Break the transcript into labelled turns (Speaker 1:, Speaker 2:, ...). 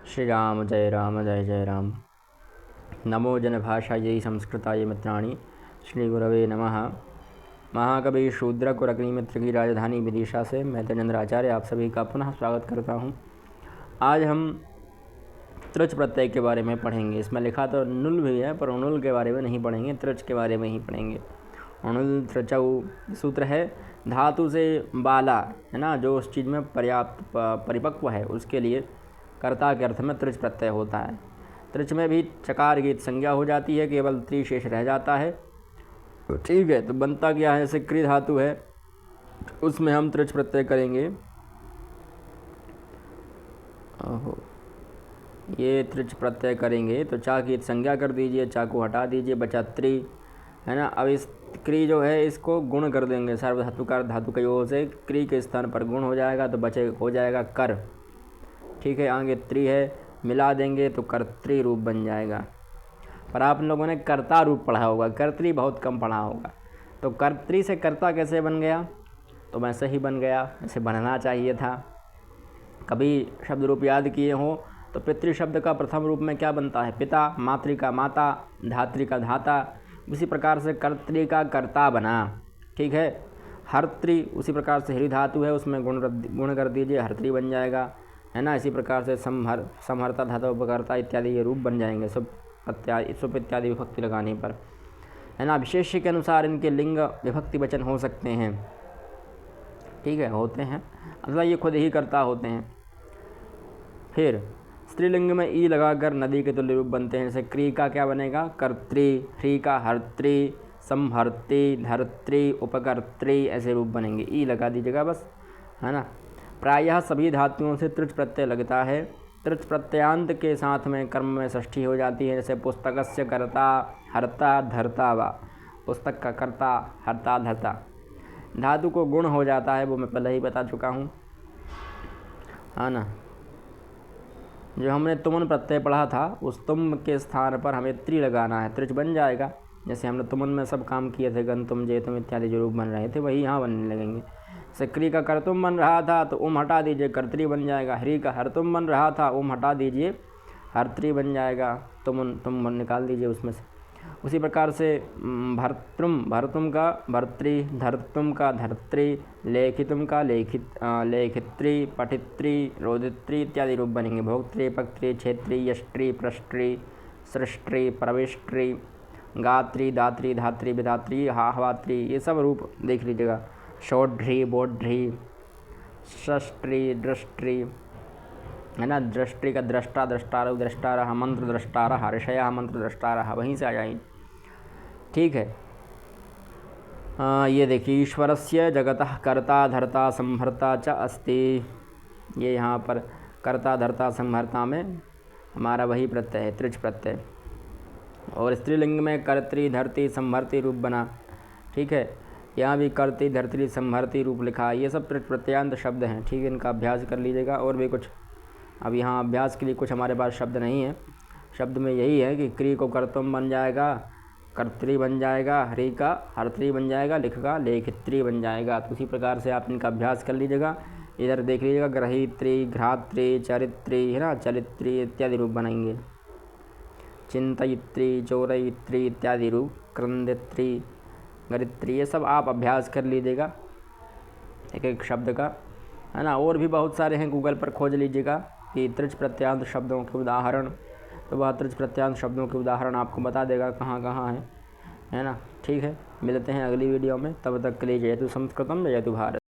Speaker 1: श्री राम जय जय राम। नमो जनभाषायै संस्कृताय मित्राणि। श्री गुरवे नमः। महाकवि शूद्रक अग्नि मित्र की राजधानी विदिशा से मैं तेजेंद्र आचार्य आप सभी का पुनः स्वागत करता हूँ। आज हम त्रुच प्रत्यय के बारे में पढ़ेंगे। इसमें लिखा तो नुल भी है पर उनुल के बारे में नहीं पढ़ेंगे, त्रुच के बारे में ही पढ़ेंगे। उनुल त्रुचौ सूत्र है धातु से बाला है ना, जो उस चीज़ में पर्याप्त परिपक्व है उसके लिए कर्ता के अर्थ में त्रिच प्रत्यय होता है। त्रिच में भी चकार गीत संज्ञा हो जाती है, केवल त्रिशेष रह जाता है। ठीक है, तो बनता क्या है, जैसे क्री धातु है उसमें हम त्रिच प्रत्यय करेंगे। ये त्रिच प्रत्यय करेंगे तो चा की संज्ञा कर दीजिए, चा को हटा दीजिए, बचा त्रि है ना। अब इस क्री जो है इसको गुण कर देंगे, सार्वधातुकार धातु के योग से क्री के स्थान पर गुण हो जाएगा तो बचे हो जाएगा कर। ठीक है, आगे त्रि है, मिला देंगे तो कर्तृ रूप बन जाएगा। पर आप लोगों ने कर्ता रूप पढ़ा होगा, कर्तृ बहुत कम पढ़ा होगा। तो कर्तृ से कर्ता कैसे बन गया, तो वैसे ही बन गया, ऐसे बनना चाहिए था। कभी शब्द रूप याद किए हो तो पितृ शब्द का प्रथम रूप में क्या बनता है, पिता, मातृ का माता, धातृ का धाता। उसी प्रकार से कर्तृ का कर्ता बना। ठीक है, हर्तृ उसी प्रकार से हरि धातु है, उसमें गुण कर दीजिए, हर्तृ बन जाएगा है ना। इसी प्रकार से समहर्ता, धातु, उपकर्ता इत्यादि ये रूप बन जाएंगे सुप इत्यादि विभक्ति लगाने पर है ना। विशेष्य के अनुसार इनके लिंग विभक्ति वचन हो सकते हैं। ठीक है, होते हैं, अथवा ये खुद ही कर्ता होते हैं। फिर स्त्रीलिंग में ई लगाकर नदी के तुल्य रूप बनते हैं। जैसे क्री का क्या बनेगा, कर्तृ, ह्री का हर्तृ, समहर्ति, धर्तृ, उपकर्तृ, ऐसे रूप बनेंगे। ई लगा दीजिएगा बस, है ना। प्रायः सभी धातुओं से त्रिच प्रत्यय लगता है। त्रिच प्रत्ययांत के साथ में कर्म में षष्ठी हो जाती है। जैसे पुस्तकस्य कर्ता हर्ता धर्ता वा, पुस्तक का कर्ता हर्ता धर्ता। धातु को गुण हो जाता है, वो मैं पहले ही बता चुका हूँ, है ना। जो हमने तुमन प्रत्यय पढ़ा था उस तुम के स्थान पर हमें त्रि लगाना है, त्रिच बन जाएगा। जैसे हमने तुमन में सब काम किए थे, गन तुम जे तुम इत्यादि जो रूप बन रहे थे वही यहाँ बनने लगेंगे। सक्री का कर्तुम बन रहा था तो उम हटा दीजिए, कर्तरी बन जाएगा। हरी का हरतुम बन रहा था, उम हटा दीजिए, हर्त्री बन जाएगा। तुम निकाल दीजिए उसमें से। उसी प्रकार से भरतुम का भर्तृ, धर्तुम का धर्त्री, लेखितुम का लेखित्री, पठित्री, रोदित्री इत्यादि रूप बनेंगे। भोक्त्री, पक्त्री, क्षेत्री, यष्ट्री, प्रष्ट्री, सृष्टि, प्रविष्ट्री, गात्री, दात्री, धात्री, विधात्री, हाहवात्री, ये सब रूप देख लीजिएगा। षोड्री, बोड्री, षष्ट्री, दृष्टि है ना। दृष्टि का दृष्टा, दृष्टार, दृष्टारह, मंत्र दृष्टारह, ऋषया मंत्र दृष्टारह, वहीं से आ जाएंगे। ठीक है, ये देखिए, ईश्वरस्य जगतः कर्ता धर्ता संहर्ता च अस्ति। ये यहाँ पर कर्ता धर्ता संहर्ता में हमारा वही प्रत्यय है, त्रिच प्रत्यय। और स्त्रीलिंग में कर्त्री, धरती, संहर्ती रूप बना। ठीक है, यहाँ भी कर्ती, धरती, संहर्ती रूप लिखा। ये सब त्रिच प्रत्यांत शब्द हैं। ठीक है, इनका अभ्यास कर लीजिएगा। और भी कुछ अब यहाँ अभ्यास के लिए कुछ हमारे पास शब्द नहीं है। शब्द में यही है कि क्री को कर्तुम बन जाएगा, कर्तरी बन जाएगा, हरि का हर्तरी बन जाएगा, लिख का लेखित्री बन जाएगा। तो उसी प्रकार से आप इनका अभ्यास कर लीजिएगा। इधर देख लीजिएगा, ग्रहित्री, घ्रात्री, चरित्री है ना, चरित्री इत्यादि रूप बनाएंगे। चिंतयित्री, चोरयित्री इत्यादि रूप, क्रंदित्री, गरित्री, ये सब आप अभ्यास कर लीजिएगा एक एक शब्द का, है ना। और भी बहुत सारे हैं, गूगल पर खोज लीजिएगा कि त्रिच प्रत्यांत शब्दों के उदाहरण, तो वह त्रिच प्रत्यांत शब्दों के उदाहरण आपको बता देगा कहाँ कहाँ है ना। ठीक है, मिलते हैं अगली वीडियो में, तब तक के लिए जयतु संस्कृतम जयतु भारत।